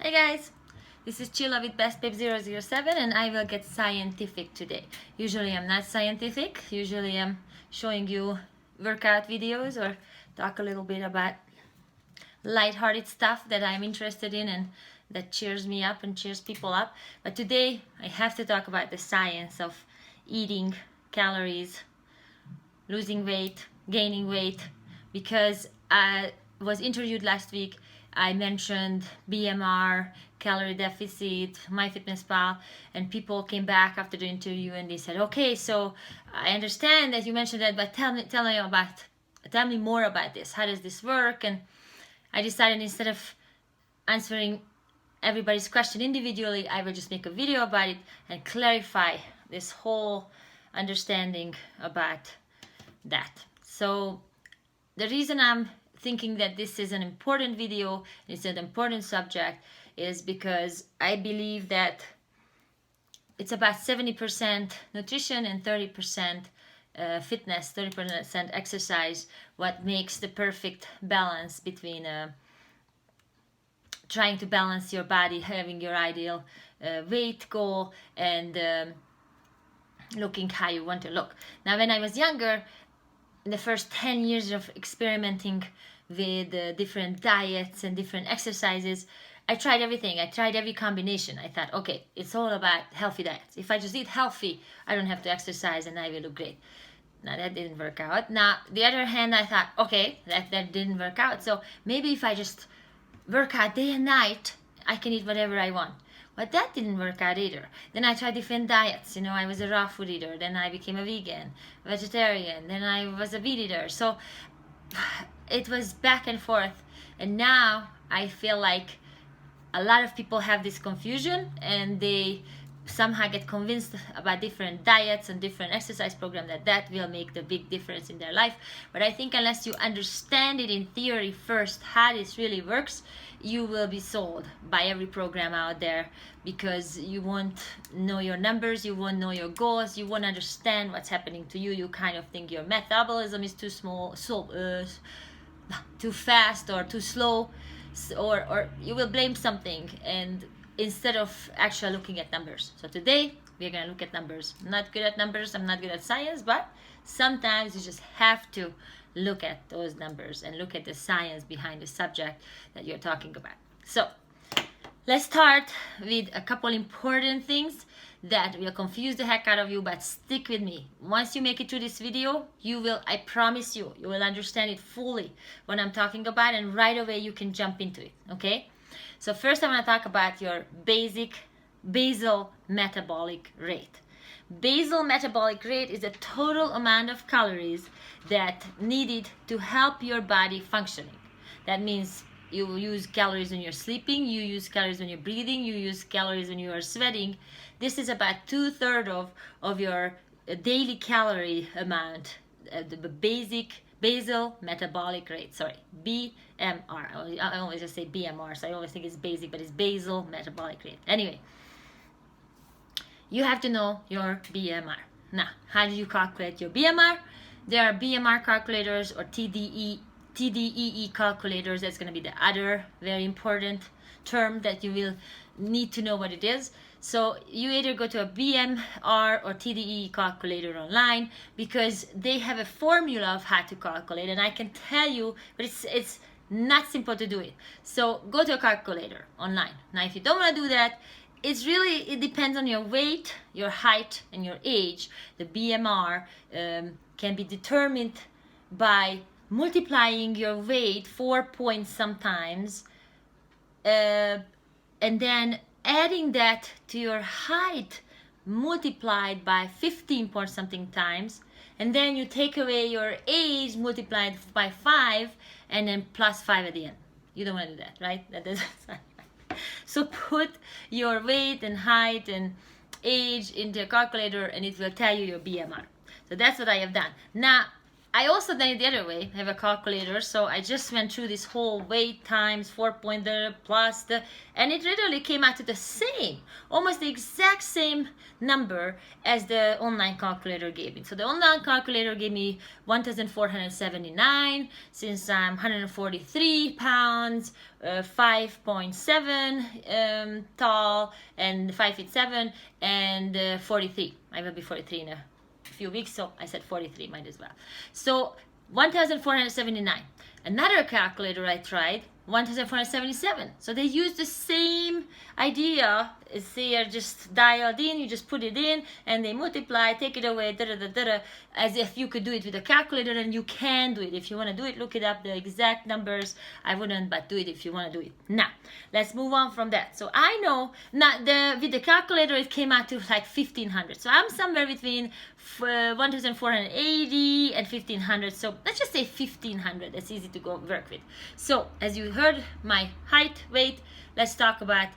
Hi guys, this is Chilla with BestBabe007 and I will get scientific today. Usually I'm not scientific, usually I'm showing you workout videos or talk a little bit about lighthearted stuff that I'm interested in and that cheers me up and cheers people up. But today I have to talk about the science of eating, calories, losing weight, gaining weight, because I was interviewed last week. I mentioned BMR, calorie deficit, MyFitnessPal, and people came back after the interview and they said, okay, so I understand that you mentioned that, but tell me more about this. How does this work? And I decided instead of answering everybody's question individually, I will just make a video about it and clarify this whole understanding about that. So the reason I'm thinking that this is an important video, it's an important subject, is because I believe that it's about 70% nutrition and 30% fitness, 30% exercise, what makes the perfect balance between trying to balance your body, having your ideal weight goal, and looking how you want to look. Now, when I was younger, in the first 10 years of experimenting with different diets and different exercises, I tried everything. I tried every combination. I thought, okay, it's all about healthy diets. If I just eat healthy, I don't have to exercise and I will look great. Now, that didn't work out. Now, the other hand, I thought, okay, that didn't work out. So maybe if I just work out day and night, I can eat whatever I want. But that didn't work out either. Then I tried different diets. I was a raw food eater. Then I became a vegan, vegetarian. Then I was a meat eater. So it was back and forth. And now I feel like a lot of people have this confusion and they somehow get convinced about different diets and different exercise programs that will make the big difference in their life. But I think unless you understand it in theory first, how this really works, you will be sold by every program out there, because you won't know your numbers, you won't know your goals, you won't understand what's happening to you. You kind of think your metabolism is too too fast or too slow, or you will blame something and instead of actually looking at numbers. So today we're going to look at numbers. I'm not good at numbers, I'm not good at science, but sometimes you just have to look at those numbers and look at the science behind the subject that you're talking about. So let's start with a couple important things that will confuse the heck out of you, but stick with me. Once you make it through this video, you will, I promise you, you will understand it fully what I'm talking about, and right away you can jump into it, okay? So first I want to talk about your basal metabolic rate. Basal metabolic rate is the total amount of calories that needed to help your body functioning. That means you use calories when you're sleeping, you use calories when you're breathing, you use calories when you are sweating. This is about 2/3 of your daily calorie amount, the basal metabolic rate, sorry, BMR. I always just say BMR, so I always think it's basic, but it's basal metabolic rate. Anyway, you have to know your BMR. Now, how do you calculate your BMR? There are BMR calculators or TDEE calculators. That's going to be the other very important term that you will need to know what it is. So you either go to a BMR or TDEE calculator online, because they have a formula of how to calculate, and I can tell you, but it's not simple to do it. So go to a calculator online. Now, if you don't want to do that, it depends on your weight, your height, and your age. The BMR can be determined by multiplying your weight 4 points sometimes, and then adding that to your height multiplied by 15 point something times, and then you take away your age multiplied by 5 and then plus 5 at the end. You don't want to do that, right? That doesn't sound right. So put your weight and height and age into a calculator and it will tell you your BMR. So that's what I have done. Now, I also done it the other way. I have a calculator, so I just went through this whole weight times 4 plus the, and it literally came out to the same, almost the exact same number as the online calculator gave me. So the online calculator gave me 1,479 since I'm 143 pounds, 5.7 tall, and 5 feet 7, and 43. I will be 43 in a few weeks, so I said 43, might as well. So 1,479. Another calculator I tried, 1,477. So they use the same idea. They are just dialed in, you just put it in, and they multiply, take it away, as if you could do it with a calculator, and you can do it. If you want to do it, look it up, the exact numbers. I wouldn't, but do it if you want to do it. Now, let's move on from that. So I know, now with the calculator, it came out to like 1,500. So I'm somewhere between 1,480 and 1,500. So let's just say 1,500. That's easy to go work with. So as you heard, my height, weight, let's talk about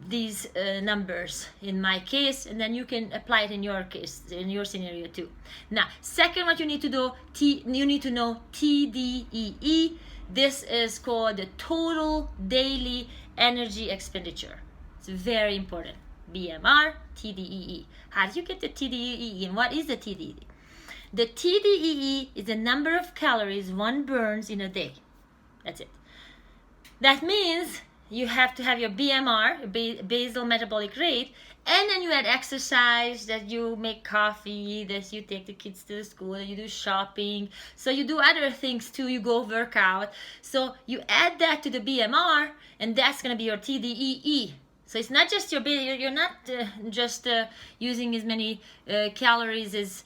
these numbers in my case, and then you can apply it in your case, in your scenario too. Now, second, what you need to do, you need to know TDEE. This is called the total daily energy expenditure. It's very important. BMR, TDEE. How do you get the TDEE, and what is the TDEE? The TDEE is the number of calories one burns in a day. That's it. That means you have to have your BMR, basal metabolic rate, and then you add exercise, that you make coffee, that you take the kids to the school, that you do shopping, so you do other things too, you go work out. So you add that to the BMR, and that's going to be your TDEE. So it's not just your, you're not just using as many calories as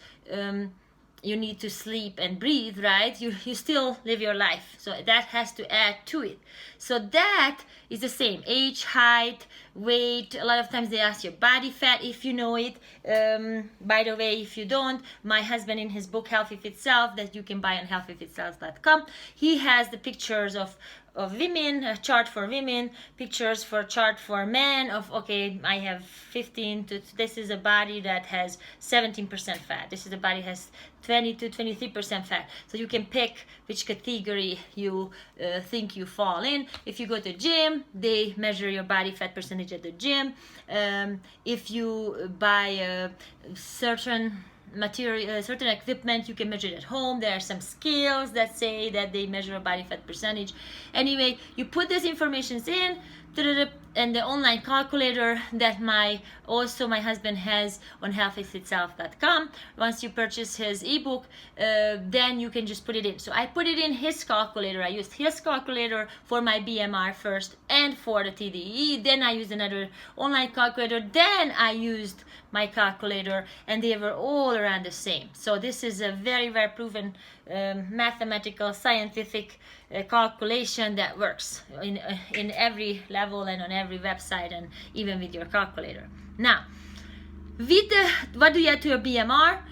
you need to sleep and breathe, right? You still live your life. So that has to add to it. So that is the same. Age, height, weight. A lot of times they ask your body fat if you know it. By the way, if you don't, my husband in his book Healthy Fit Self, that you can buy on healthyfitself.com, he has the pictures of women, a chart for women, pictures for chart for men of, okay, I have 15 to, this is a body that has 17% fat, this is a body has 20 to 23% fat. So you can pick which category you think you fall in. If you go to gym, they measure your body fat percentage at the gym. If you buy certain material, certain equipment, you can measure it at home. There are some scales that say that they measure a body fat percentage. Anyway, you put these informations in, and the online calculator that my husband has on healthyfitself.com. Once you purchase his ebook, then you can just put it in. So I put it in his calculator. I used his calculator for my BMR first and for the TDE. Then I used another online calculator. Then I used my calculator, and they were all around the same. So this is a very, very proven mathematical, scientific calculation that works in every level and on every website, and even with your calculator. Now, with what do you add to your BMR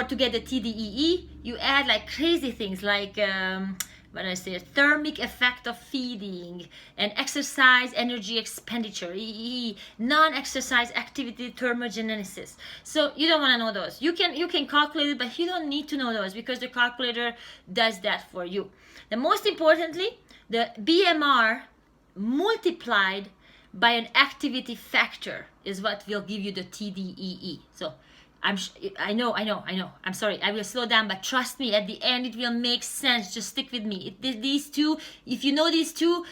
to get the TDEE? You add like crazy things like thermic effect of feeding, and exercise energy expenditure, EE, non-exercise activity thermogenesis. So you don't want to know those. You can calculate it, but you don't need to know those because the calculator does that for you. The most importantly, the BMR multiplied by an activity factor is what will give you the TDEE. So I know. I'm sorry. I will slow down, but trust me, at the end it will make sense. Just stick with me. These two, if you know these two,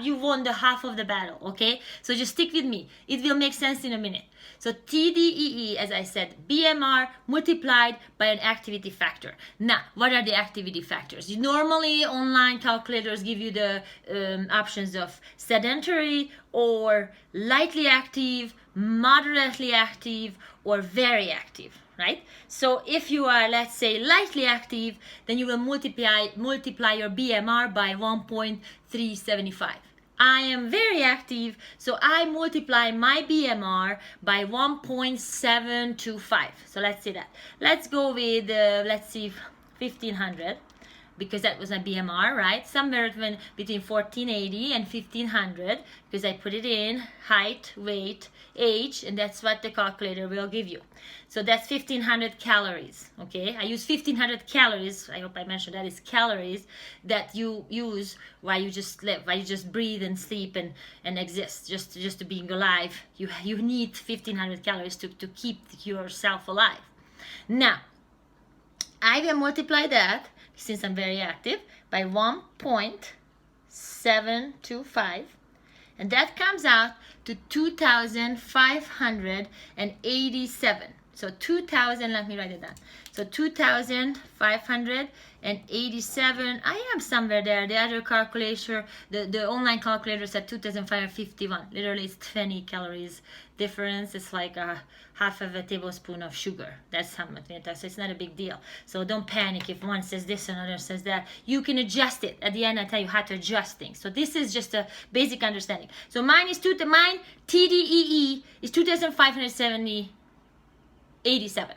you won the half of the battle, okay? So just stick with me. It will make sense in a minute. So TDEE, as I said, BMR multiplied by an activity factor. Now, what are the activity factors? Normally, online calculators give you the options of sedentary or lightly active, moderately active, or very active, right? So if you are, let's say, lightly active, then you will multiply your BMR by 1.375. I am very active, so I multiply my BMR by 1.725. So let's see that. Let's go with, let's see, 1500. because that was my BMR, right? Somewhere between 1480 and 1500, because I put it in height, weight, age, and that's what the calculator will give you. So that's 1500 calories, okay? I use 1500 calories. I hope I mentioned that is calories that you use while you just live, while you just breathe and sleep and exist, just to being alive. You need 1500 calories to keep yourself alive. Now, I will multiply that, since I'm very active, by 1.725, and that comes out to 2,587. So 2,000, let me write it down. So 2,587, I am somewhere there. The other calculator, the online calculator said 2,551. Literally, it's 20 calories difference. It's like half of a tablespoon of sugar. That's how much it is. So it's not a big deal. So don't panic if one says this and another says that. You can adjust it. At the end, I tell you how to adjust things. So this is just a basic understanding. So mine TDEE is 2,587.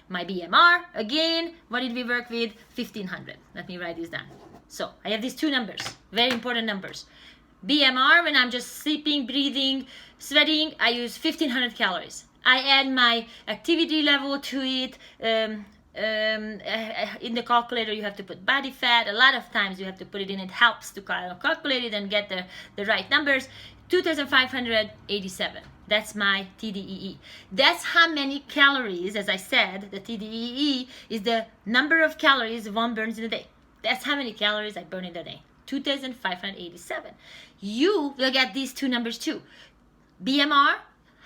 My BMR, again, what did we work with? 1500. Let me write this down. So I have these two numbers, very important numbers. BMR, when I'm just sleeping, breathing, sweating, I use 1500 calories. I add my activity level to it. In the calculator, you have to put body fat. A lot of times you have to put it in. It helps to calculate it and get the right numbers. 2,587. That's my TDEE. That's how many calories, as I said, the TDEE is the number of calories one burns in a day. That's how many calories I burn in a day. 2,587. You will get these two numbers too. BMR,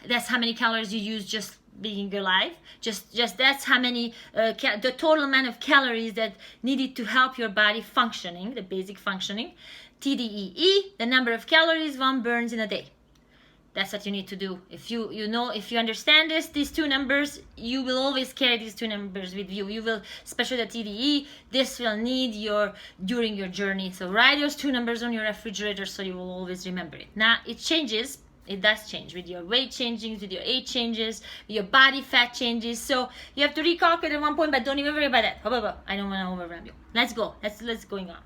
that's how many calories you use just being alive. Just that's how many, the total amount of calories that needed to help your body functioning, the basic functioning. TDEE, the number of calories one burns in a day. That's what you need to do. If you understand these two numbers, you will always carry these two numbers with you. You will, especially the TDE, this will need during your journey. So write those two numbers on your refrigerator so you will always remember it. Now it changes. It does change with your weight changes, with your age changes, with your body fat changes. So you have to recalculate at one point, but don't even worry about that. I don't want to overwhelm you. Let's go. Let's going on.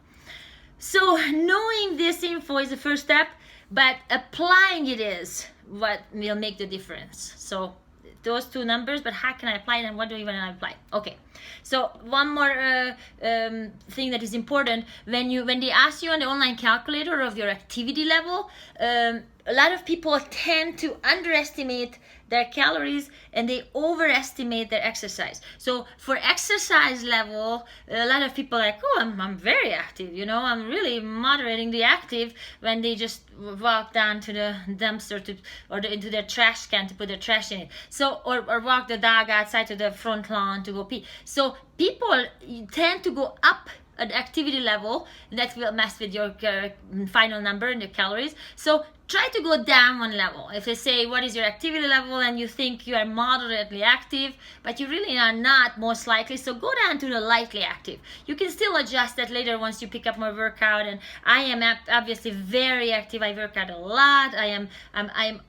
So knowing this info is the first step, but applying it is what will make the difference. So those two numbers, but how can I apply them? What do I even apply? Okay, so one more thing that is important, when they ask you on the online calculator of your activity level, a lot of people tend to underestimate their calories and they overestimate their exercise. So for exercise level, a lot of people are like, oh, I'm very active, you know, I'm really moderatingly active, when they just walk down to the dumpster into their trash can to put their trash in it. So or walk the dog outside to the front lawn to go pee. So people tend to go up an activity level, and that will mess with your final number and the calories. So try to go down one level. If they say, what is your activity level, and you think you are moderately active, but you really are not, most likely, so go down to the lightly active. You can still adjust that later once you pick up more workout, and I am obviously very active. I work out a lot. I'm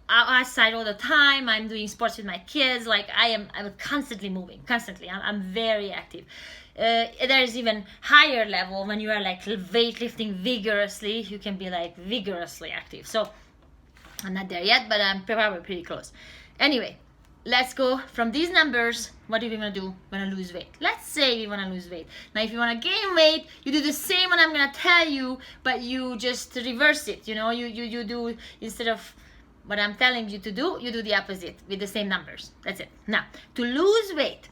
outside all the time. I'm doing sports with my kids. Like I'm constantly moving, constantly. I'm very active. There is even higher level when you are like weightlifting vigorously. You can be like vigorously active. So I'm not there yet, but I'm probably pretty close. Anyway, let's go from these numbers. What do we want to do? We want to lose weight. Let's say we want to lose weight. Now, if you want to gain weight, you do the same what I'm going to tell you, but you just reverse it. You know, you do, instead of what I'm telling you to do, you do the opposite with the same numbers. That's it. Now, to lose weight,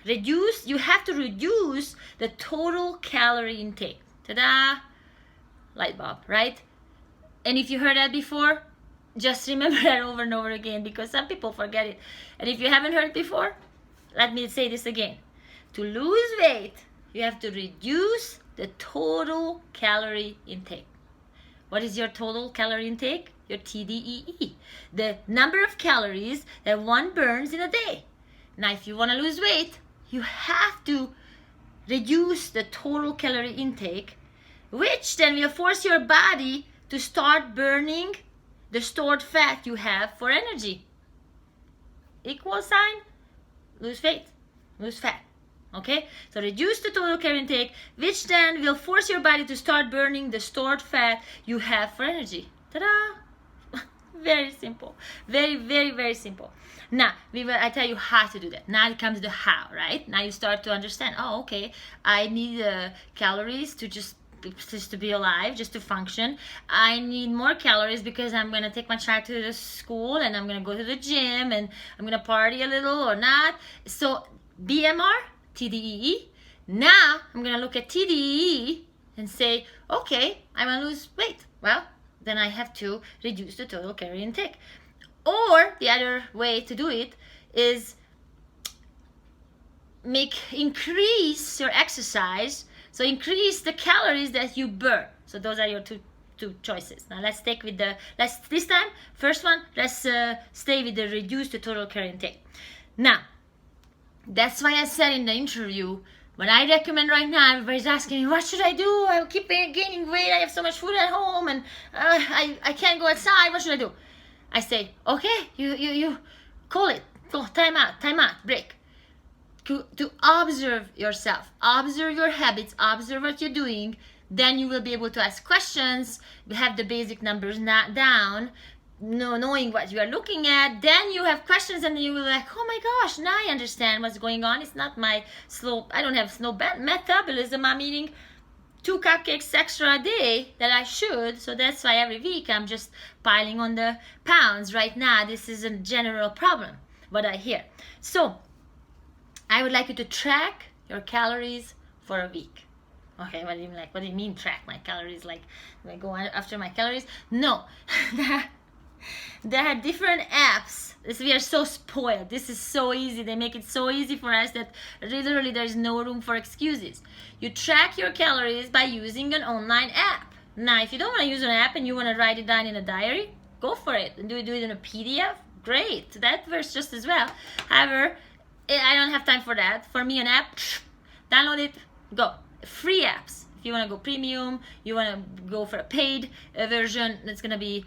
you have to reduce the total calorie intake. Ta-da! Light bulb, right? And if you heard that before, just remember that over and over again, because some people forget it. And if you haven't heard it before, let me say this again. To lose weight, you have to reduce the total calorie intake. What is your total calorie intake? Your TDEE. The number of calories that one burns in a day. Now, if you want to lose weight, you have to reduce the total calorie intake, which then will force your body to start burning the stored fat you have for energy. Equal sign, lose weight, lose fat. Okay, so reduce the total calorie intake, which then will force your body to start burning the stored fat you have for energy. Ta-da! Very simple. Very, very, very simple. Now, I tell you how to do that. Now it comes to how, right? Now you start to understand, oh, okay, I need calories to just to be alive, just to function. I need more calories because I'm going to take my child to the school and I'm going to go to the gym and I'm going to party a little or not. So BMR, TDEE. Now I'm going to look at TDEE and say, okay, I want to lose weight. Well, then I have to reduce the total calorie intake. Or the other way to do it is increase your exercise. So increase the calories that you burn. So those are your two choices. Now let's take with this time, first one, let's stay with the reduce the total calorie intake. Now, that's why I said in the interview, what I recommend right now, everybody's asking me, what should I do? I keep gaining weight, I have so much food at home, and I can't go outside, what should I do? I say, okay, you call it, go, time out, break. To observe yourself, observe your habits, observe what you're doing, then you will be able to ask questions, have the basic numbers down, knowing what you are looking at. Then you have questions and you will be like, oh my gosh, now I understand what's going on. It's not my I don't have slow metabolism. I'm eating 2 cupcakes extra a day that I should, so that's why every week I'm just piling on the pounds. Right now, this is a general problem, what I hear. So I would like you to track your calories for a week. Okay, what do you mean track my calories? Like, do I go after my calories? No. There are different apps. We are so spoiled. This is so easy. They make it so easy for us that literally there is no room for excuses. You track your calories by using an online app. Now, if you don't want to use an app and you want to write it down in a diary, go for it. And do it in a PDF? Great. That works just as well. However, I don't have time for that. For me, an app, download it, go. Free apps. If you want to go premium, you want to go for a paid version, that's going to be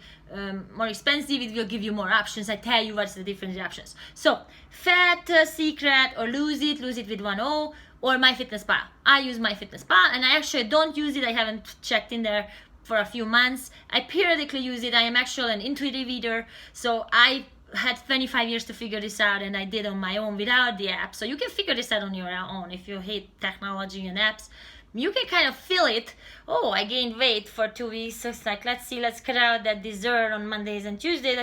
more expensive. It will give you more options. I tell you what's the different options. So, Fat Secret or Lose It with 1 O, or MyFitnessPal. I use MyFitnessPal, and I actually don't use it. I haven't checked in there for a few months. I periodically use it. I am actually an intuitive eater, so I had 25 years to figure this out, and I did on my own without the app. So you can figure this out on your own. If you hate technology and apps, you can kind of feel it. Oh, I gained weight for 2 weeks. So it's like, let's cut out that dessert on Mondays and Tuesdays.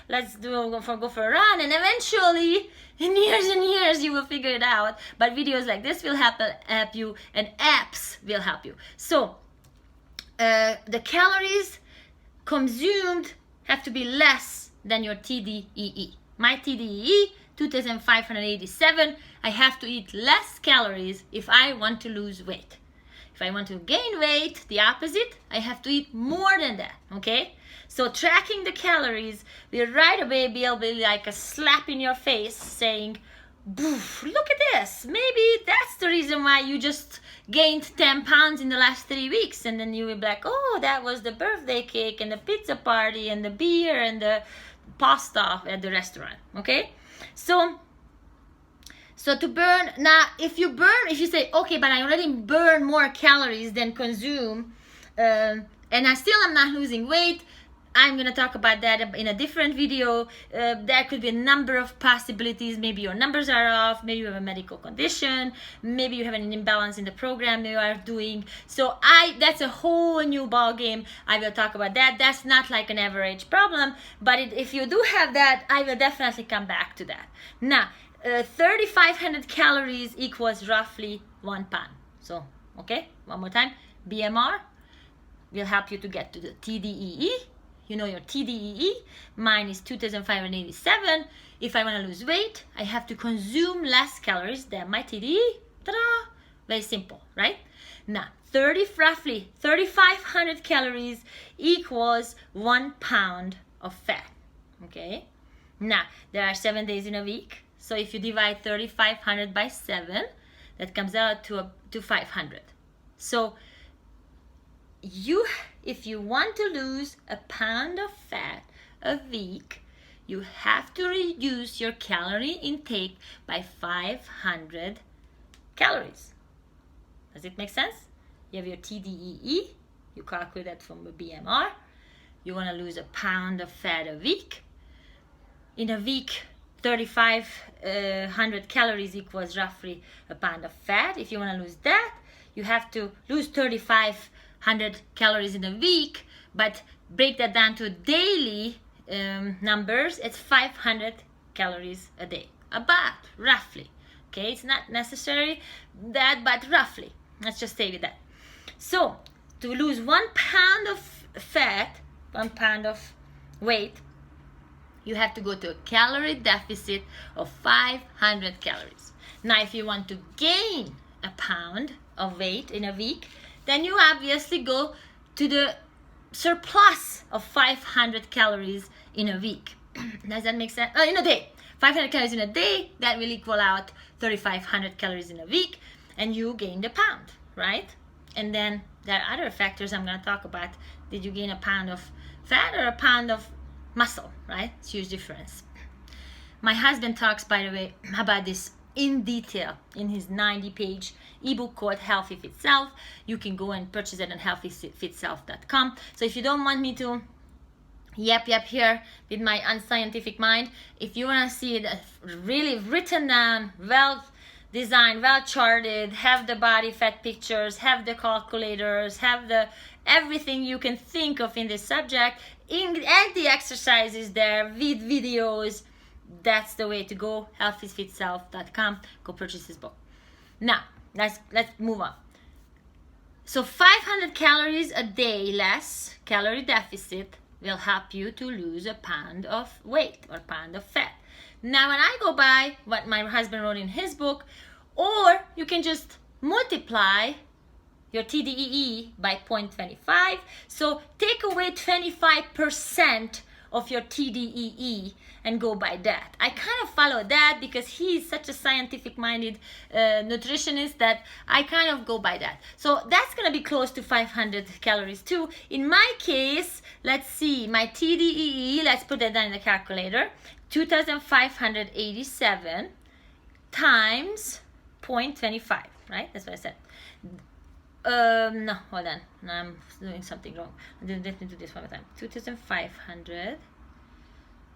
Let's go for a run, and eventually, in years and years, you will figure it out. But videos like this will help you, and apps will help you. So the calories consumed have to be less than your TDEE. My TDEE, 2,587. I have to eat less calories if I want to lose weight. If I want to gain weight, the opposite, I have to eat more than that, okay? So tracking the calories will right away be like a slap in your face saying, boof, look at this. Maybe that's the reason why you just gained 10 pounds in the last 3 weeks. And then you will be like, oh, that was the birthday cake and the pizza party and the beer and the pasta at the restaurant, okay? So to burn, now if you say, okay, but I already burn more calories than consume, and I still am not losing weight, I'm going to talk about that in a different video. There could be a number of possibilities. Maybe your numbers are off, maybe you have a medical condition, maybe you have an imbalance in the program you are doing. So that's a whole new ball game. I will talk about that. That's not like an average problem, but if you do have that, I will definitely come back to that. Now, 3,500 calories equals roughly 1 pound. So, okay, one more time. BMR will help you to get to the TDEE. You know your TDEE. Mine is 2,587. If I want to lose weight, I have to consume less calories than my TDEE. Ta-da! Very simple, right? Now, roughly 3,500 calories equals 1 pound of fat. Okay? Now, there are 7 days in a week. So if you divide 3,500 by 7, that comes out to 500. So if you want to lose a pound of fat a week, you have to reduce your calorie intake by 500 calories. Does it make sense? You have your TDEE, you calculate that from the BMR. You want to lose a pound of fat a week. In a week, 3,500 calories equals roughly a pound of fat. If you want to lose that, you have to lose 3,500 calories in a week, but break that down to daily numbers. It's 500 calories a day, about, roughly. Okay, it's not necessary that, but roughly. Let's just stay with that. So, to lose 1 pound of fat, 1 pound of weight, you have to go to a calorie deficit of 500 calories. Now, if you want to gain a pound of weight in a week, then you obviously go to the surplus of 500 calories in a week. Does that make sense? In a day. 500 calories in a day, that will equal out 3,500 calories in a week, and you gained a pound, right? And then there are other factors I'm going to talk about. Did you gain a pound of fat or a pound of muscle, right? It's a huge difference. My husband talks, by the way, about this in detail in his 90-page ebook called Healthy Fit Self. You can go and purchase it on healthyfitself.com. So if you don't want me to yep here with my unscientific mind, if you want to see it really written down, well designed, well charted, have the body fat pictures, have the calculators, have the everything you can think of in this subject, and the exercises there with videos, that's the way to go. healthyfitself.com. Go purchase this book. Now let's move on. So 500 calories a day less, calorie deficit, will help you to lose a pound of weight or pound of fat. Now, when I go by what my husband wrote in his book, or you can just multiply your TDEE by 0.25. So take away 25% of your TDEE and go by that. I kind of follow that because he's such a scientific-minded nutritionist that I kind of go by that. So that's going to be close to 500 calories too. In my case, let's see, my TDEE, let's put that down in the calculator, 2,587 times 0.25, right? That's what I said. No, hold on. No, I'm doing something wrong. Let me do this one more time. 2,500.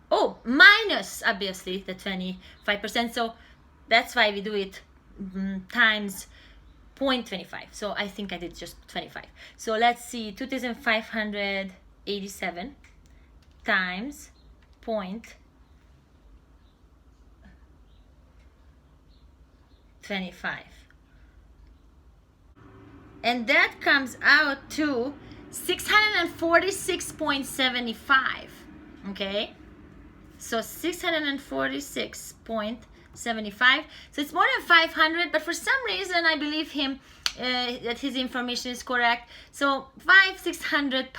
Oh, minus, obviously, the 25%. So that's why we do it times 0.25. So I think I did just 25. So let's see, 2,587 times 0.25. And that comes out to 646.75. Okay? So 646.75. So it's more than 500, but for some reason I believe him that his information is correct. So 600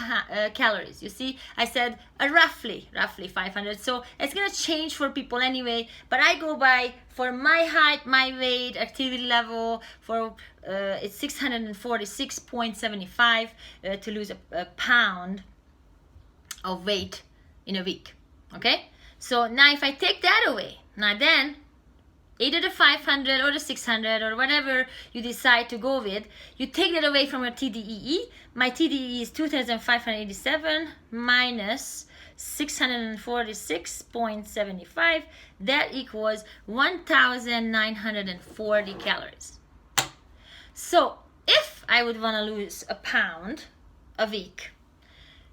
calories. You see, I said roughly 500. So it's gonna change for people anyway. But I go by for my height, my weight, activity level. For it's 646.75 to lose a pound of weight in a week. Okay. So now if I take that away, now then either the 500 or the 600 or whatever you decide to go with, you take that away from your TDEE. My TDEE is 2,587 minus 646.75. That equals 1,940 calories. So if I would want to lose a pound a week,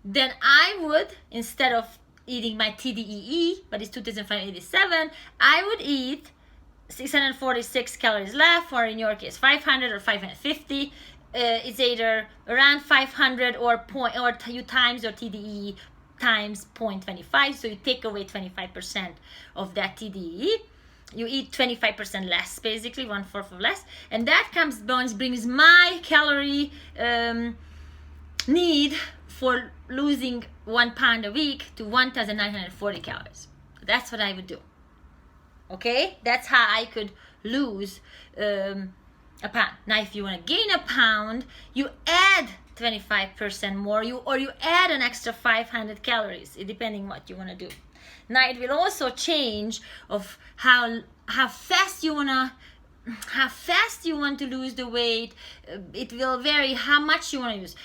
then I would, instead of eating my TDEE, but it's 2,587, I would eat 646 calories left, or in your case 500 or 550. It's either around 500 or you times your TDEE times 0.25. So you take away 25% of that TDEE. You eat 25% less, basically 1/4 of less, and that brings my calorie need for losing 1 pound a week to 1,940 calories. That's what I would do. Okay, that's how I could lose a pound. Now, if you want to gain a pound, you add 25% more, or you add an extra 500 calories, depending what you want to do. Now, it will also change of how fast you want to how fast you want to lose the weight. It will vary how much you want to use.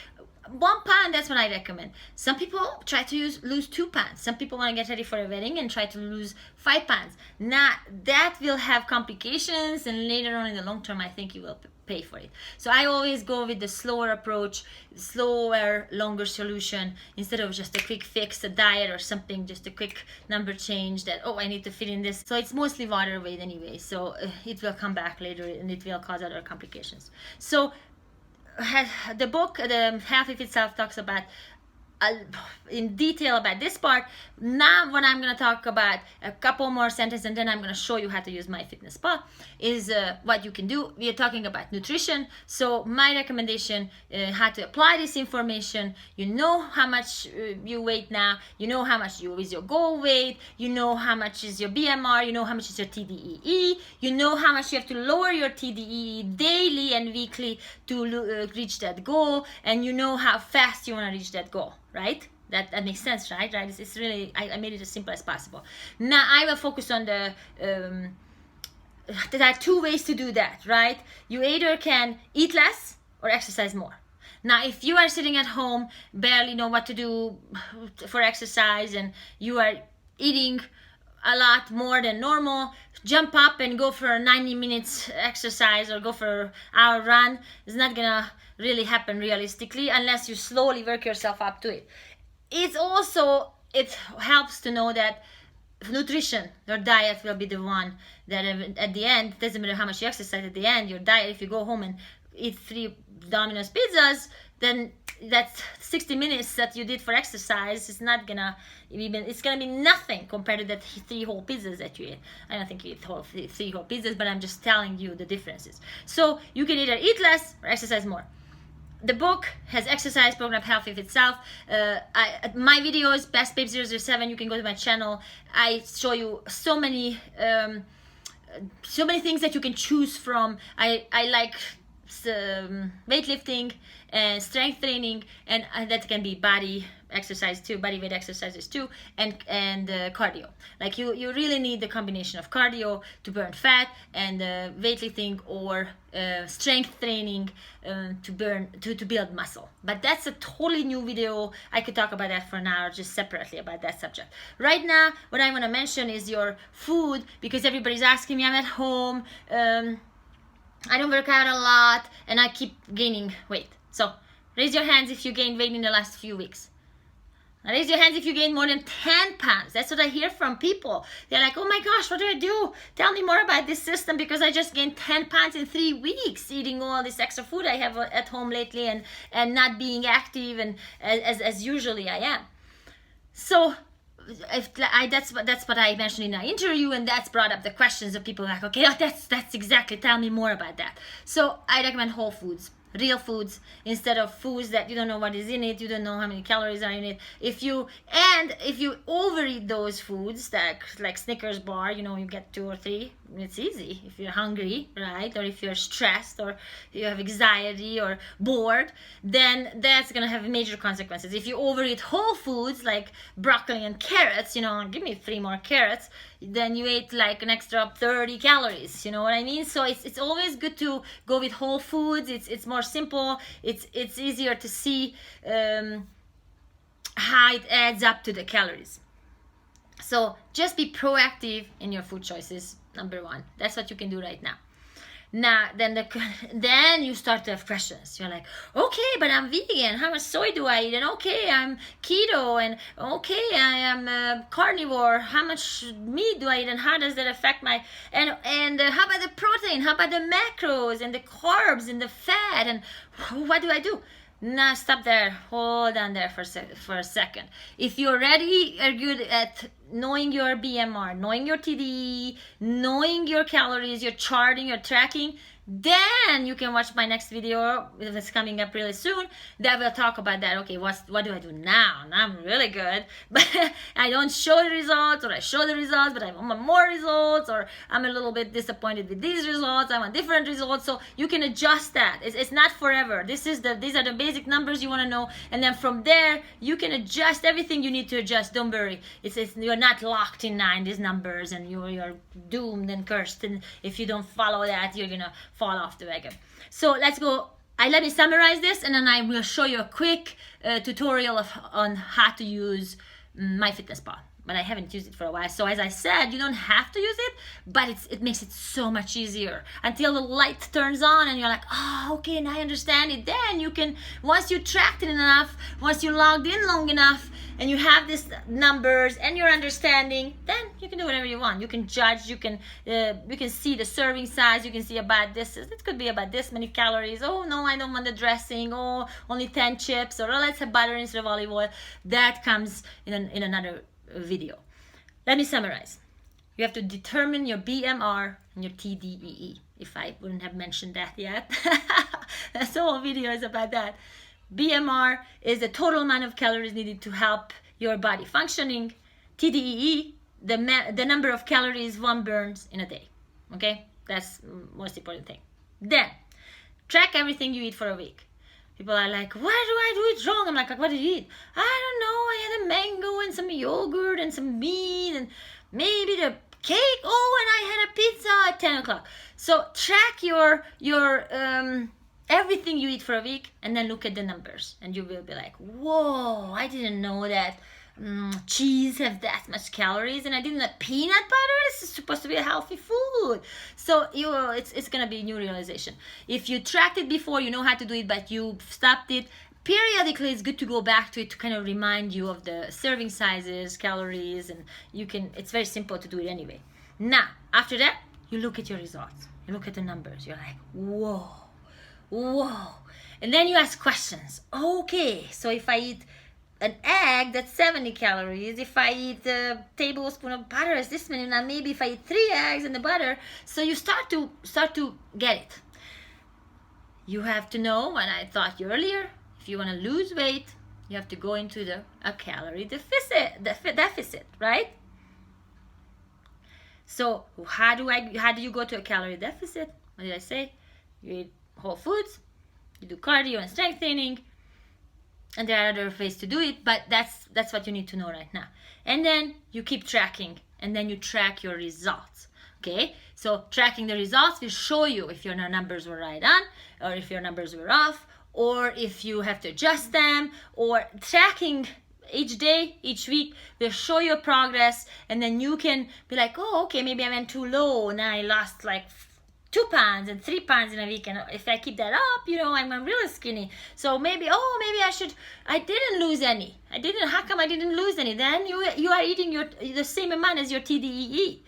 1 pound, that's what I recommend. Some people try to lose 2 pounds. Some people want to get ready for a wedding and try to lose 5 pounds. Now, that will have complications, and later on in the long term, I think you will pay for it. So I always go with the slower approach, slower, longer solution, instead of just a quick fix, a diet or something, just a quick number change that, oh, I need to fit in this. So it's mostly water weight anyway, so it will come back later and it will cause other complications. So the book, The Health of Itself, talks about in detail about this part. Now what I'm going to talk about, a couple more sentences, and then I'm going to show you how to use MyFitnessPal, is what you can do. We are talking about nutrition. So my recommendation, how to apply this information. You know how much you weigh now, you know how much is your goal weight, you know how much is your BMR, you know how much is your TDEE, you know how much you have to lower your TDEE daily and weekly to reach that goal, and you know how fast you want to reach that goal. Right? That makes sense, right? It's really, I made it as simple as possible. Now I will focus on the there are 2 ways to do that, right? You either can eat less or exercise more. Now, if you are sitting at home, barely know what to do for exercise, and you are eating a lot more than normal, jump up and go for a 90 minutes exercise or go for an hour run. It's not gonna really happen realistically unless you slowly work yourself up to it. It helps to know that nutrition, your diet, will be the one that at the end, it doesn't matter how much you exercise, at the end, your diet, if you go home and eat 3 Domino's pizzas, then that's 60 minutes that you did for exercise. It's not gonna even, it's gonna be nothing compared to that 3 whole pizzas that you eat. I don't think you eat 3 whole pizzas, but I'm just telling you the differences. So you can either eat less or exercise more. The book has exercise program, Health of Itself. My videos, Best Babe 007, you can go to my channel. I show you so many things that you can choose from. I like weightlifting and strength training, and that can be body exercise too, body weight exercises too, and cardio. Like you really need the combination of cardio to burn fat and weightlifting or strength training to build muscle. But that's a totally new video. I could talk about that for an hour just separately about that subject. Right now, what I want to mention is your food, because everybody's asking me. I'm at home. I don't work out a lot and I keep gaining weight. So raise your hands if you gained weight in the last few weeks. Now raise your hands if you gained more than 10 pounds. That's what I hear from people. They're like, oh my gosh, what do I do? Tell me more about this system, because I just gained 10 pounds in 3 weeks eating all this extra food I have at home lately and not being active and as usually I am. So that's what I mentioned in our interview, and that's brought up the questions of people like, okay, that's exactly, tell me more about that. So I recommend whole foods, real foods, instead of foods that you don't know what is in it, you don't know how many calories are in it. If you overeat those foods, like Snickers bar, you get 2 or 3, it's easy. If you're hungry, right, or if you're stressed or you have anxiety or bored, then that's gonna have major consequences. If you overeat whole foods like broccoli and carrots, give me 3 more carrots, then you ate like an extra 30 calories. You know what I mean? So it's always good to go with whole foods. It's more simple. It's easier to see how it adds up to the calories. So just be proactive in your food choices. Number 1. That's what you can do right now. Now, then you start to have questions. You're like, okay, but I'm vegan. How much soy do I eat? And okay, I'm keto. And okay, I am carnivore. How much meat do I eat? And how does that affect my... And how about the protein? How about the macros and the carbs and the fat? And what do I do? Now stop there. Hold on there for a second. If you already are good at knowing your BMR, knowing your TDE, knowing your calories, your charting, your tracking, then you can watch my next video that's coming up really soon that will talk about that. Okay, what do I do now? Now I'm really good, but I don't show the results, or I show the results but I want more results, or I'm a little bit disappointed with these results, I want different results. So you can adjust that. It's not forever. These are the basic numbers you want to know, and then from there you can adjust everything you need to adjust. Don't worry, you're not locked in these numbers, and you're doomed and cursed, and if you don't follow that, you're gonna fall off the wagon. So let's go. Let me summarize this, and then I will show you a quick tutorial on how to use MyFitnessPal. But I haven't used it for a while. So as I said, you don't have to use it, but it makes it so much easier until the light turns on and you're like, oh, okay, now I understand it. Then you can, once you tracked it enough, once you logged in long enough, and you have these numbers and your understanding, then you can do whatever you want. You can judge, you can see the serving size, you can see about this, it could be about this many calories. Oh no, I don't want the dressing. Oh, only 10 chips, or oh, let's have butter instead of olive oil. That comes in another video. Let me summarize. You have to determine your BMR and your TDEE, if I wouldn't have mentioned that yet. This whole video is about that. BMR is the total amount of calories needed to help your body functioning. TDEE, the number of calories one burns in a day. Okay, that's the most important thing. Then track everything you eat for a week. People are like, why do I do it wrong? I'm like, what did you eat? I don't know. I had a mango and some yogurt and some meat and maybe the cake. Oh, and I had a pizza at 10 o'clock. So track your everything you eat for a week, and then look at the numbers, and you will be like, whoa, I didn't know that cheese have that much calories, and I didn't know peanut butter is supposed to be a healthy food. So it's gonna be a new realization. If you tracked it before, you know how to do it, but you stopped it, periodically it's good to go back to it to kind of remind you of the serving sizes, calories, and it's very simple to do it anyway. Now after that, you look at your results, you look at the numbers, you're like, whoa, and then you ask questions. Okay, so if I eat an egg, that's 70 calories. If I eat a tablespoon of butter, it's this many. Now maybe if I eat 3 eggs and the butter, so you start to get it. You have to know, and I taught you earlier, if you want to lose weight, you have to go into a calorie deficit, right? So how do you go to a calorie deficit? What did I say? You eat whole foods, you do cardio and strength training, and there are other ways to do it, but that's what you need to know right now. And then you keep tracking, and then you track your results. Okay, so tracking the results will show you if your numbers were right on, or if your numbers were off, or if you have to adjust them. Or tracking each day, each week will show your progress, and then you can be like, oh, okay, maybe I went too low, now I lost like 2 pounds and 3 pounds in a week, and if I keep that up, I'm really skinny. So maybe I didn't lose any. How come I didn't lose any? Then you are eating the same amount as your TDEE.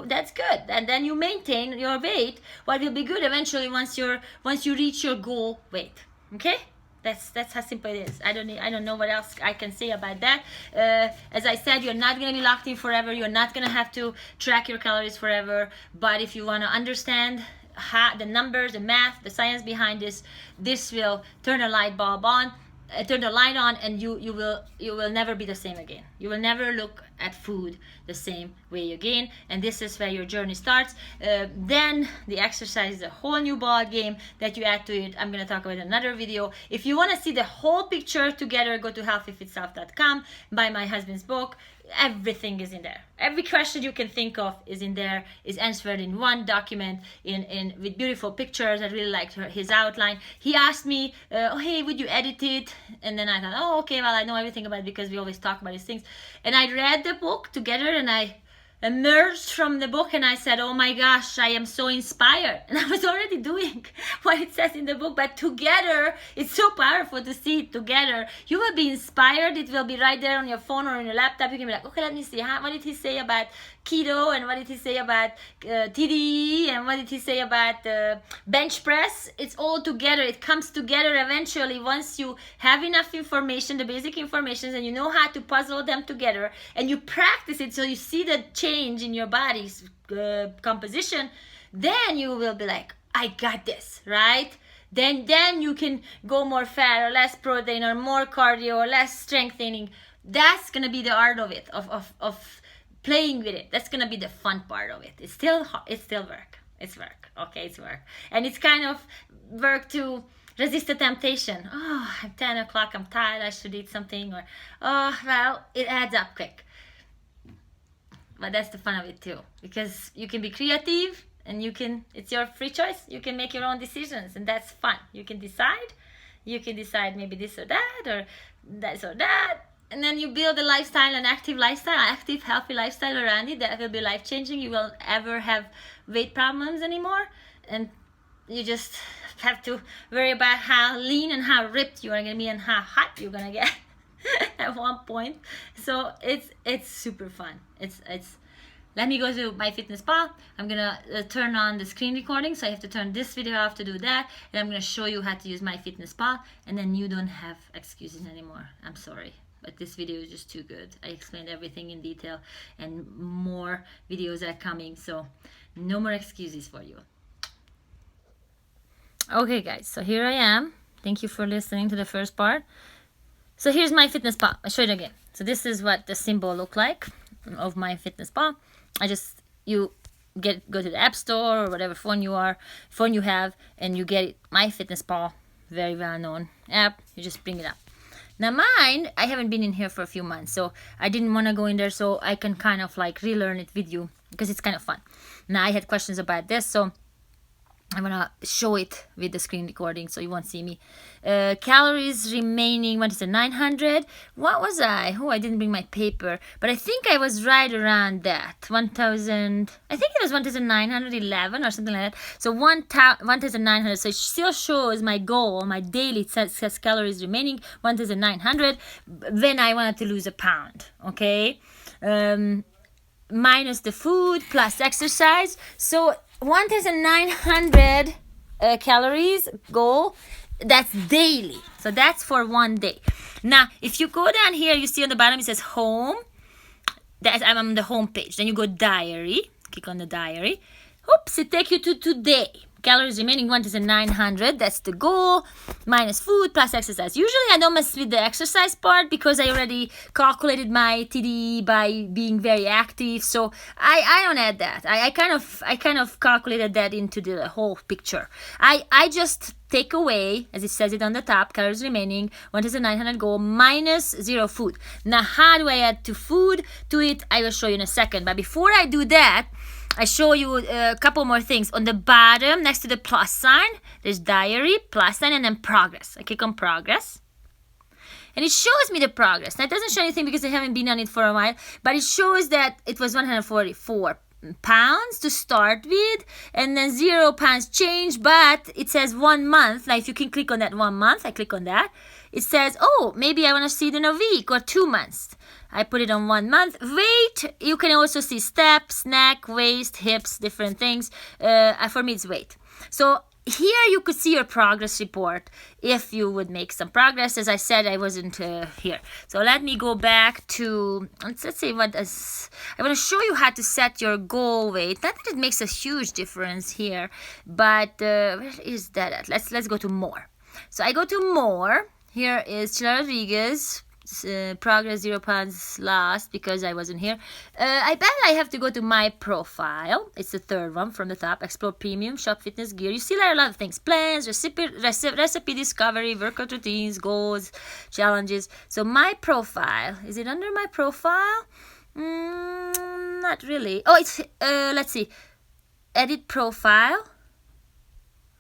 That's good. And then you maintain your weight, what will be good eventually once you reach your goal weight. Okay? That's how simple it is. I don't know what else I can say about that. As I said, you're not going to be locked in forever. You're not going to have to track your calories forever. But if you want to understand the numbers, the math, the science behind this will turn a light bulb on. Turn the light on, and you will never be the same again. You will never look at food the same way again, and this is where your journey starts. Then the exercise is a whole new ball game that you add to it. I'm going to talk about in another video. If you want to see the whole picture together, go to healthyfitself.com, buy my husband's book. Everything is in there. Every question you can think of is in there, is answered in one document with beautiful pictures. I really liked his outline. He asked me, oh, hey, would you edit it? And then I thought, oh, okay, well, I know everything about it because we always talk about these things. And I read the book together, and I emerged from the book, and I said, oh my gosh, I am so inspired. And I was already doing what it says in the book, but together, it's so powerful to see it together. You will be inspired. It will be right there on your phone or on your laptop. You can be like, okay, let me see, what did he say about keto, and what did he say about TDE, and what did he say about bench press? It's all together. It comes together eventually once you have enough information, the basic information, and you know how to puzzle them together, and you practice it so you see the change in your body's composition. Then you will be like, I got this, right? Then you can go more fat or less protein or more cardio or less strength training. That's gonna be the art of it, of playing with it. That's gonna be the fun part of it. It's still work. It's work. Okay, it's work, and it's kind of work to resist the temptation. Oh, at 10 o'clock, I'm tired. I should eat something, or oh, well, it adds up quick. but that's the fun of it too, because you can be creative and it's your free choice. You can make your own decisions, and that's fun. You can decide maybe this or that, or that or that, and then you build a lifestyle, an active healthy lifestyle around it that will be life-changing. You won't ever have weight problems anymore, and you just have to worry about how lean and how ripped you are going to be and how hot you're going to get at one point. So it's super fun. It's let me go to MyFitnessPal. I'm gonna turn on the screen recording, so I have to turn this video off to do that, and I'm gonna show you how to use MyFitnessPal, and then you don't have excuses anymore. I'm sorry, but this video is just too good. I explained everything in detail, and more videos are coming, so no more excuses for you. Okay guys, so here I am. Thank you for listening to the first part. So here's MyFitnessPal. I'll show you again. So this is what the symbol look like of MyFitnessPal. You go to the App Store or whatever phone you have, and you get it. MyFitnessPal, very well-known app. You just bring it up. Now mine, I haven't been in here for a few months, so I didn't want to go in there, so I can kind of like relearn it with you, because it's kind of fun. Now I had questions about this, so I'm gonna show it with the screen recording so you won't see me. Calories remaining, what is it, 900? What was I? Oh, I didn't bring my paper, but I think I was right around that. 1,000, I think it was 1,911 or something like that. So 1,900, so it still shows my goal, my daily, it says calories remaining, 1,900, when I wanted to lose a pound, okay? Minus the food, plus exercise, so 1,900 calories goal, that's daily. So that's for one day. Now, if you go down here, you see on the bottom it says home. I'm on the home page. Then you go diary. Click on the diary. Oops, it takes you to today. Calories remaining 1,900. That's the goal. Minus food plus exercise. Usually I don't mess with the exercise part because I already calculated my TD by being very active. So I don't add that. I kind of calculated that into the whole picture. I just take away, as it says it on the top, calories remaining 1,900 goal minus 0 food. Now how do I add food to it? I will show you in a second. But before I do that, I show you a couple more things. On the bottom, next to the plus sign, there's diary, plus sign, and then progress. I click on progress. And it shows me the progress. Now, it doesn't show anything because I haven't been on it for a while, but it shows that it was 144 pounds to start with, and then 0 pounds change, but it says 1 month. Now, if you can click on that 1 month, I click on that. It says, oh, maybe I want to see it in a week or 2 months. I put it on 1 month. Weight, you can also see steps, neck, waist, hips, different things. For me, it's weight. So here you could see your progress report if you would make some progress. As I said, I wasn't here. So let me go back to, let's see what is, I want to show you how to set your goal weight. Not that it makes a huge difference here, but where is that at? Let's go to more. So I go to more. Here is Chila Rodriguez. Progress 0 pounds lost because I wasn't here. I bet I have to go to my profile. It's the third one from the top. Explore premium, shop fitness gear. You see there are a lot of things. Plans, recipe discovery, workout routines, goals, challenges. So my profile. Is it under my profile? Not really. Oh, it's, let's see. Edit profile.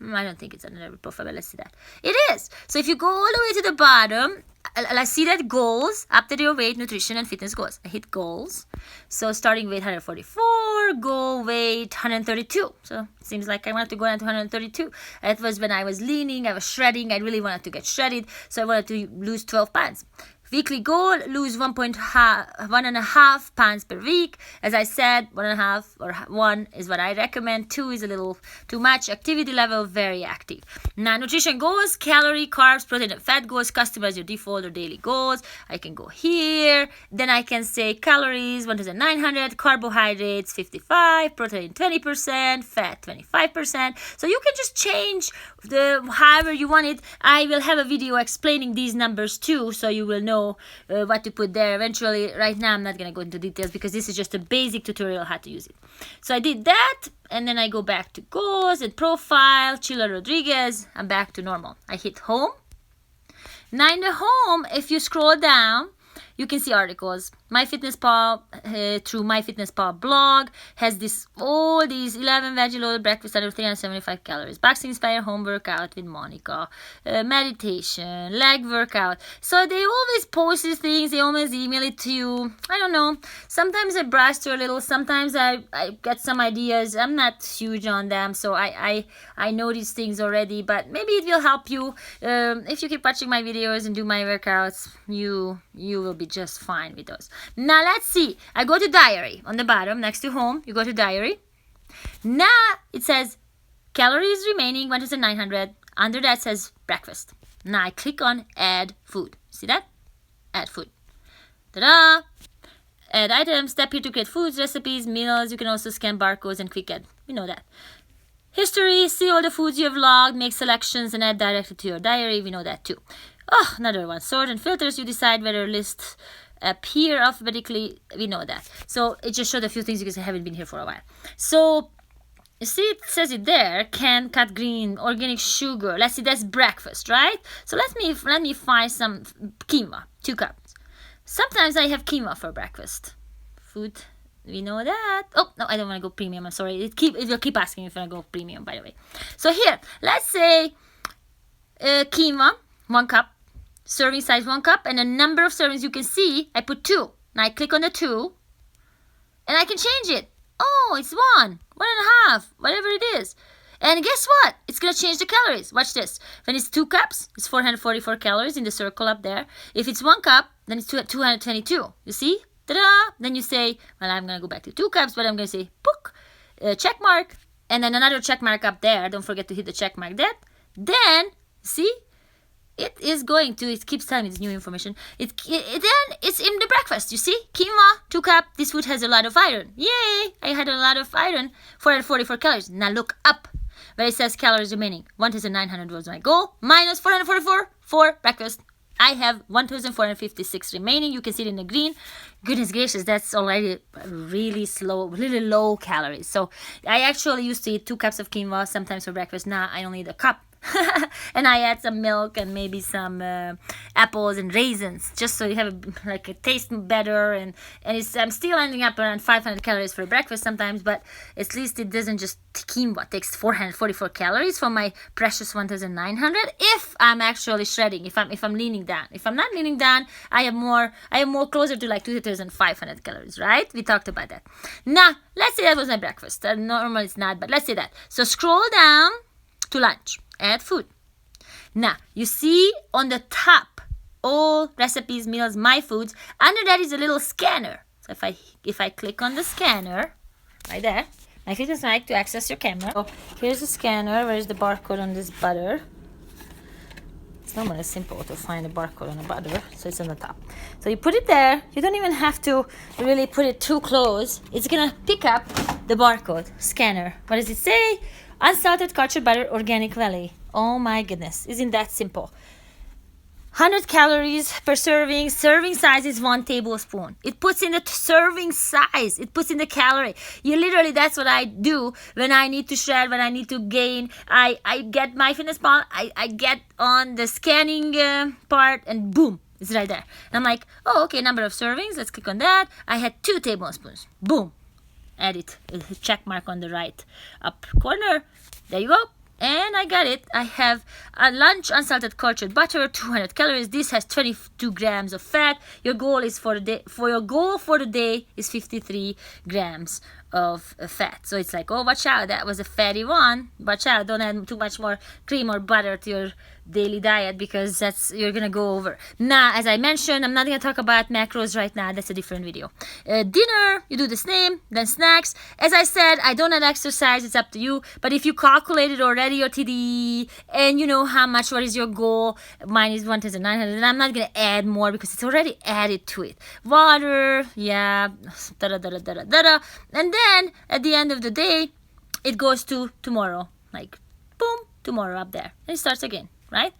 I don't think it's under every profile, but let's see that. It is. So if you go all the way to the bottom, I see that goals, update your weight, nutrition, and fitness goals. I hit goals. So starting weight 144, goal weight 132. So it seems like I wanted to go down to 132. That was when I was leaning, I was shredding. I really wanted to get shredded. So I wanted to lose 12 pounds. Weekly goal, lose 1.5 pounds per week. As I said, 1.5 or 1 is what I recommend. 2 is a little too much. Activity level, very active. Now, nutrition goals, calorie, carbs, protein, and fat goals. Customize your default or daily goals. I can go here. Then I can say calories, 1,900, carbohydrates, 55, protein, 20%, fat, 25%. So you can just change however you want it. I will have a video explaining these numbers too, so you will know what to put there eventually. Right now I'm not going to go into details because this is just a basic tutorial how to use it. So I did that, and then I go back to goals and profile, Chila Rodriguez. I'm back to normal. I hit home. Now in the home, if you scroll down, you can see articles. MyFitnessPal, through MyFitnessPal blog, has all these 11 veggie loaded breakfast under 375 calories. Boxing Inspire home workout with Monica. Meditation, leg workout. So they always post these things. They always email it to you. I don't know. Sometimes I brush through a little. Sometimes I get some ideas. I'm not huge on them, so I know these things already. But maybe it will help you. If you keep watching my videos and do my workouts, you will be just fine with those. Now let's see. I go to diary on the bottom next to home. You go to diary. Now it says calories remaining 1900. Under that says breakfast. Now I click on add food. See that? Add food. Ta-da! Add items. Step here to create foods, recipes, meals. You can also scan barcodes and quick add. We know that. History. See all the foods you have logged. Make selections and add directly to your diary. We know that too. Oh, another one. Sort and filters. You decide whether lists appear alphabetically. We know that. So it just showed a few things because I haven't been here for a while. So you see, it says it there. Canned cut green, organic sugar. Let's see, that's breakfast, right? So let me find some quinoa. 2 cups. Sometimes I have quinoa for breakfast. Food. We know that. Oh no, I don't want to go premium. I'm sorry. It will keep asking me if I go premium. By the way. So here, let's say quinoa, 1 cup. Serving size 1 cup, and the number of servings you can see, I put 2. Now I click on the 2, and I can change it. Oh, it's 1.5, whatever it is. And guess what? It's going to change the calories. Watch this. When it's 2 cups, it's 444 calories in the circle up there. If it's 1 cup, then it's 222. You see? Ta-da! Then you say, well, I'm going to go back to 2 cups, but I'm going to say, book, check mark, and then another check mark up there. Don't forget to hit the check mark there. Then, see? It is going to, it keeps telling me it's new information. Then it's in the breakfast, you see? Quinoa, 2 cup. This food has a lot of iron. Yay! I had a lot of iron. 444 calories. Now look up where it says calories remaining. 1,900 was my goal. Minus 444 for breakfast. I have 1,456 remaining. You can see it in the green. Goodness gracious, that's already really low calories. So I actually used to eat 2 cups of quinoa sometimes for breakfast. Now I only eat a cup. And I add some milk and maybe some apples and raisins, just so you have a taste better. And I'm still ending up around 500 calories for breakfast sometimes, but at least it doesn't just quinoa takes 444 calories from my precious 1,900. If I'm actually shredding, if I'm leaning down. If I'm not leaning down, I am more closer to like 2,500 calories, right? We talked about that. Now let's say that was my breakfast. Normally it's not, but let's say that. So scroll down to lunch. Add food. Now you see on the top all recipes, meals, my foods. Under that is a little scanner. So if I click on the scanner right there, my fitness like to access your camera. So here's the scanner. Where's the barcode on this butter? It's normally simple to find a barcode on a butter, so it's on the top. So you put it there. You don't even have to really put it too close. It's gonna pick up the barcode scanner. What does it say? Unsalted cultured butter, organic valley. Oh my goodness, isn't that simple? 100 calories per serving. Serving size is 1 tablespoon. It puts in the serving size. It puts in the calorie. That's what I do when I need to shred, when I need to gain. I get MyFitnessPal. I get on the scanning part, and boom, it's right there. And I'm like, oh, okay, number of servings. Let's click on that. I had 2 tablespoons. Boom. Add it. Check mark on the right up corner. There you go. And I got it. I have a lunch unsalted cultured butter, 200 calories. This has 22 grams of fat. Your goal for the day is 53 grams of fat. So it's like, oh, watch out, that was a fatty one. Watch out, don't add too much more cream or butter to your daily diet, because you're gonna go over. Now, as I mentioned, I'm not gonna talk about macros right now. That's a different video. Dinner, you do the same. Then snacks. As I said, I don't add exercise. It's up to you. But if you calculated already your TDE and you know what is your goal, mine is 1,900, and I'm not gonna add more because it's already added to it. Water, yeah, and then at the end of the day, it goes to tomorrow. Like, boom, tomorrow up there, and it starts again. Right?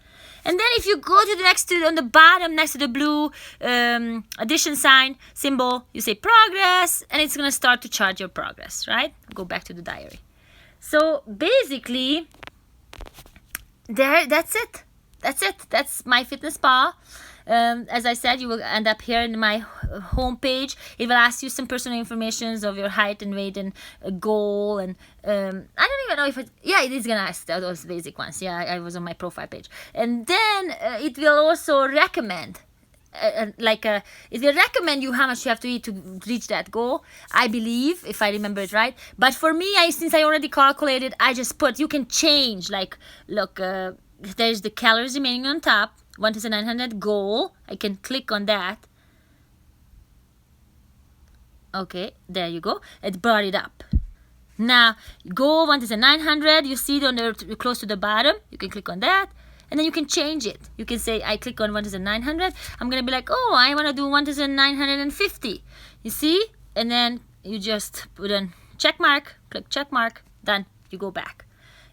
And then if you go to on the bottom next to the blue addition sign symbol, you say progress, and it's gonna start to chart your progress, right? Go back to the diary. So basically, that's it. That's MyFitnessPal. As I said, you will end up here in my home page. It will ask you some personal information of your height and weight and goal, and I don't even know if it is gonna ask those basic ones. Yeah, I was on my profile page, and then it will also recommend. It will recommend you how much you have to eat to reach that goal, I believe, if I remember it right. But for me, since I already calculated, I just put, you can change, like, look, there's the calories remaining on top, 1900 goal. I can click on that. Okay, there you go. It brought it up. Now, goal 1900, you see it on the close to the bottom. You can click on that. And then you can change it. You can say, I click on 1900. I'm going to be like, oh, I want to do 1950. You see? And then you just put on check mark, click check mark, done. You go back.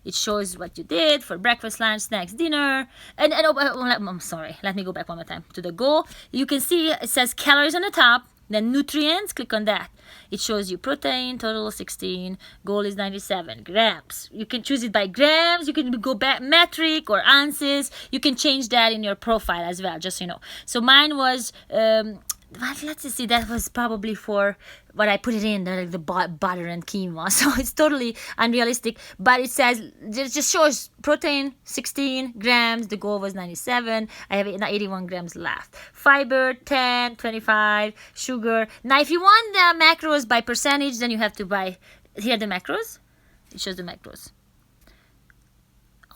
It shows what you did for breakfast, lunch, snacks, dinner. I'm sorry. Let me go back one more time to the goal. You can see it says calories on the top. Then nutrients, click on that. It shows you protein, total 16, goal is 97 grams. You can choose it by grams. You can go back metric or ounces. You can change that in your profile as well, just so you know. So mine was, let's see, that was probably for what I put it in, like the butter and quinoa. So it's totally unrealistic. But it says, it just shows protein 16 grams. The goal was 97. I have 81 grams left. Fiber 10, 25. Sugar. Now, if you want the macros by percentage, then you have to buy, here the macros. It shows the macros.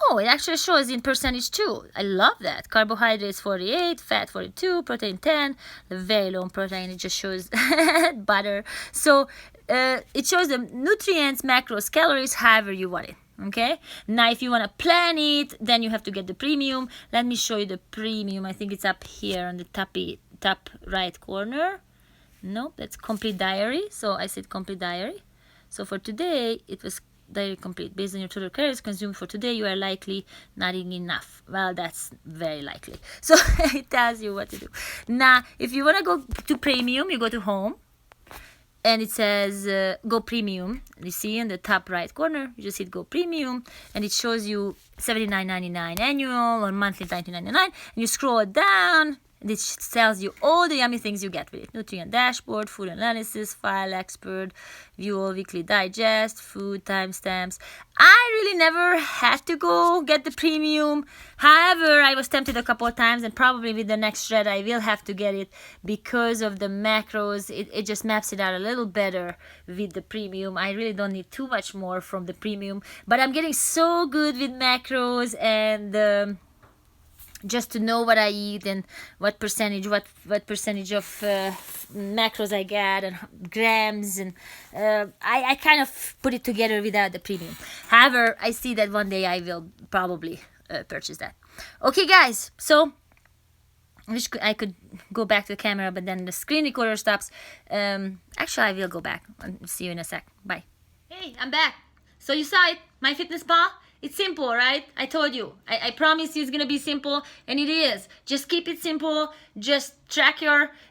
Oh, it actually shows in percentage too. I love that. Carbohydrates 48, fat 42, protein 10, very low in protein. It just shows butter. So it shows the nutrients, macros, calories, however you want it. Okay. Now, if you want to plan it, then you have to get the premium. Let me show you the premium. I think it's up here on the top right corner. Nope, that's complete diary. So I said complete diary. So for today, it was diary complete. Based on your total calories consumed for today, you are likely not eating enough. Well, that's very likely. So it tells you what to do. Now, if you want to go to premium, you go to home. And it says go premium. You see in the top right corner, you just hit go premium. And it shows you $79.99 annual or monthly $19.99. And you scroll down. This tells you all the yummy things you get with it. Nutrient dashboard, food analysis, file expert, view all weekly digest, food timestamps. I really never had to go get the premium. However, I was tempted a couple of times, and probably with the next shred I will have to get it because of the macros. It just maps it out a little better with the premium. I really don't need too much more from the premium, but I'm getting so good with macros and just to know what I eat and what percentage of macros I get and grams, and I kind of put it together without the premium. However, I see that one day I will probably purchase that. Okay, guys, so I wish I could go back to the camera, but then the screen recorder stops. Actually, I will go back. I'll see you in a sec. Bye. Hey, I'm back. So you saw it, MyFitnessPal. It's simple, right? I told you. I promise you it's going to be simple, and it is. Just keep it simple. Just track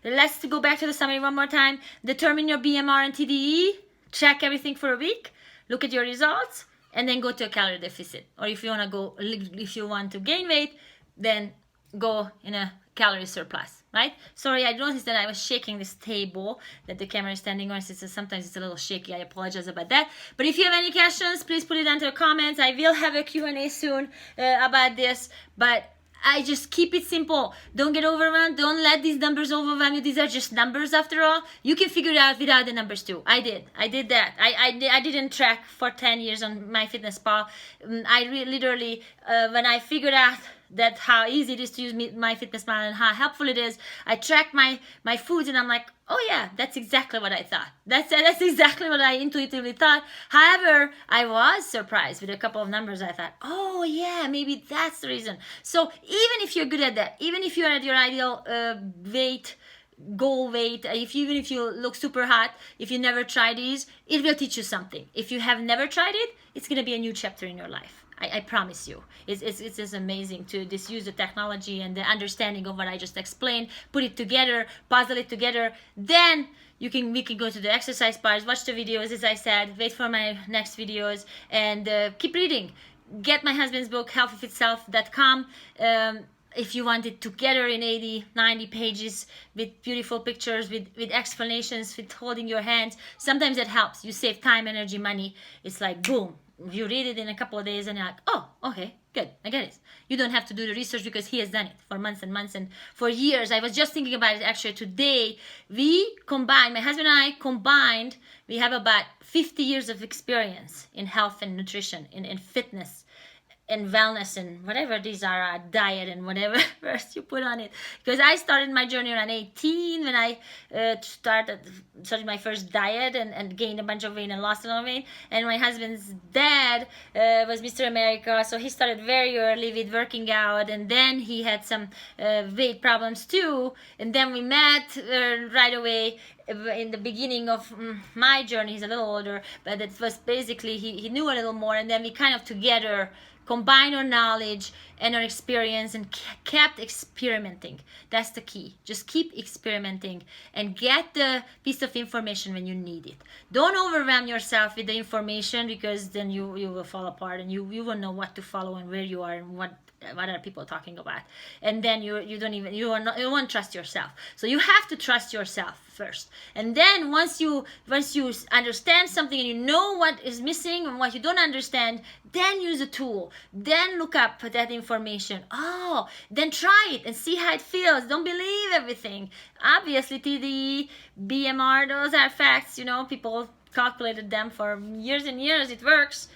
let's go back to the summary one more time. Determine your BMR and TDE. Track everything for a week. Look at your results, and then go to a calorie deficit. Or if you want to gain weight, then go in a calorie surplus, right? Sorry, I noticed that I was shaking this table that the camera is standing on. Sometimes it's a little shaky. I apologize about that. But if you have any questions, please put it down to the comments. I will have a Q&A soon about this. But I just keep it simple. Don't get overwhelmed. Don't let these numbers overwhelm you. These are just numbers after all. You can figure it out without the numbers too. I did that. I didn't track for 10 years on MyFitnessPal. Literally, when I figured out that how easy it is to use MyFitnessPal and how helpful it is, I track my foods, and I'm like, oh yeah, that's exactly what I thought. That's exactly what I intuitively thought. However, I was surprised with a couple of numbers. I thought, oh yeah, maybe that's the reason. So even if you're good at that, even if you're at your ideal goal weight, even if you look super hot, if you never try these, it will teach you something. If you have never tried it, it's going to be a new chapter in your life. I promise you. It's just amazing to just use the technology and the understanding of what I just explained, put it together, puzzle it together. Then we can go to the exercise bars, watch the videos, as I said, wait for my next videos, and keep reading. Get my husband's book, healthyfitself.com. if you want it together in 80, 90 pages with beautiful pictures, with explanations, with holding your hands, sometimes it helps. You save time, energy, money. It's like, boom, you read it in a couple of days and you're like, oh, okay, good, I get it. You don't have to do the research because he has done it for months and months and for years. I was just thinking about it actually today. We combined, my husband and I combined, we have about 50 years of experience in health and nutrition, in fitness, and wellness, and whatever these are, diet and whatever first you put on it. Because I started my journey around 18 when I started my first diet and gained a bunch of weight and lost a lot of weight. And my husband's dad was Mr. America, so he started very early with working out, and then he had some weight problems too. And then we met right away in the beginning of my journey. He's a little older, but it was basically he knew a little more, and then we kind of together combine our knowledge and our experience and kept experimenting. That's the key. Just keep experimenting and get the piece of information when you need it. Don't overwhelm yourself with the information, because then you will fall apart and you will know what to follow and where you are and what are people talking about, and then you won't trust yourself. So you have to trust yourself first, and then once you understand something and you know what is missing and what you don't understand, then use a tool, then look up that information. Then try it and see how it feels. Don't believe everything. Obviously TDE, BMR, those are facts. People calculated them for years and years. It works.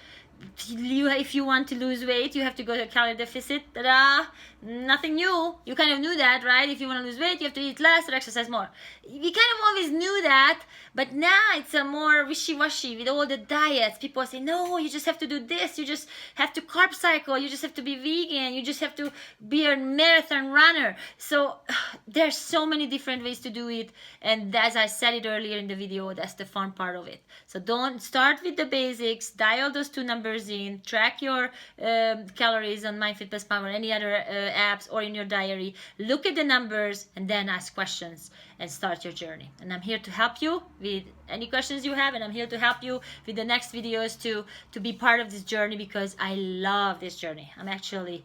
If you want to lose weight, you have to go to a calorie deficit. Ta-da! Nothing new. You kind of knew that, right? If you want to lose weight, you have to eat less or exercise more. We kind of always knew that, but now it's a more wishy-washy with all the diets. People say, no, you just have to do this. You just have to carb cycle. You just have to be vegan. You just have to be a marathon runner. So there's so many different ways to do it, and as I said it earlier in the video, that's the fun part of it. So don't start with the basics. Dial those two numbers in. Track your calories on MyFitnessPal or any other apps or in your diary. Look at the numbers and then ask questions and start your journey. And I'm here to help you with any questions you have, and I'm here to help you with the next videos to be part of this journey, because I love this journey. I'm actually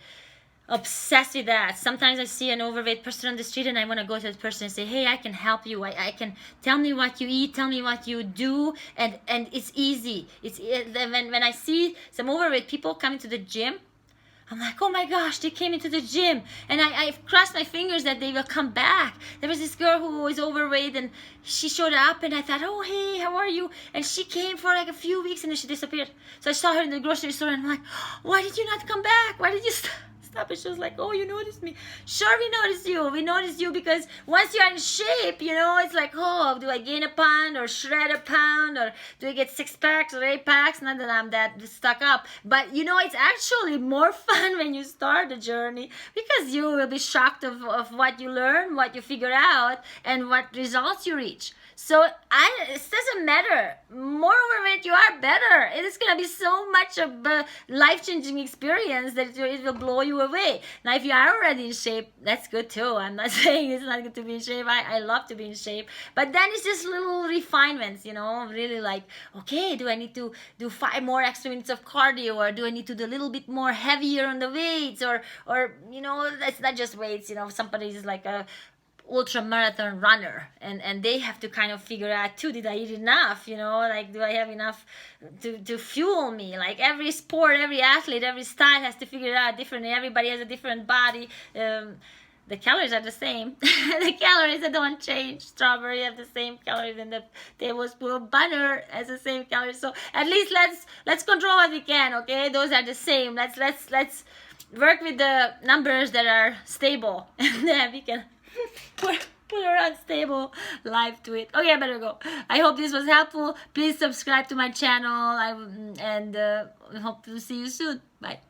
obsessed with that. Sometimes I see an overweight person on the street and I want to go to that person and say, hey, I can help you. I can, tell me what you eat, tell me what you do, and it's easy. When I see some overweight people coming to the gym, I'm like, oh my gosh, they came into the gym, and I've crossed my fingers that they will come back. There was this girl who was overweight, and she showed up, and I thought, oh, hey, how are you? And she came for like a few weeks, and then she disappeared. So I saw her in the grocery store, and I'm like, why did you not come back? Why did you stop? And she was like, oh, you noticed me. Sure, we noticed you. We noticed you because once you're in shape, it's like, oh, do I gain a pound or shred a pound, or do I get 6 packs or 8 packs? Not that I'm that stuck up, but it's actually more fun when you start the journey, because you will be shocked of what you learn, what you figure out, and what results you reach. So it doesn't matter. More overweight you are, better. It is going to be so much of a life-changing experience that it will blow you away. Now, if you are already in shape, that's good too. I'm not saying it's not good to be in shape. I love to be in shape. But then it's just little refinements, really like, okay, do I need to do 5 more extra minutes of cardio, or do I need to do a little bit more heavier on the weights, or that's not just weights. Somebody is like a ultra marathon runner, and they have to kind of figure out too, did I eat enough, like, do I have enough to fuel me? Like, every sport, every athlete, every style has to figure it out differently. Everybody has a different body. The calories are the same. The calories, that don't change. Strawberry have the same calories, and the tablespoon of butter has the same calories. So at least let's control what we can, okay? Those are the same. Let's work with the numbers that are stable, and then we can put our unstable life to it. Okay, I better go. I hope this was helpful. Please subscribe to my channel. I hope to see you soon. Bye.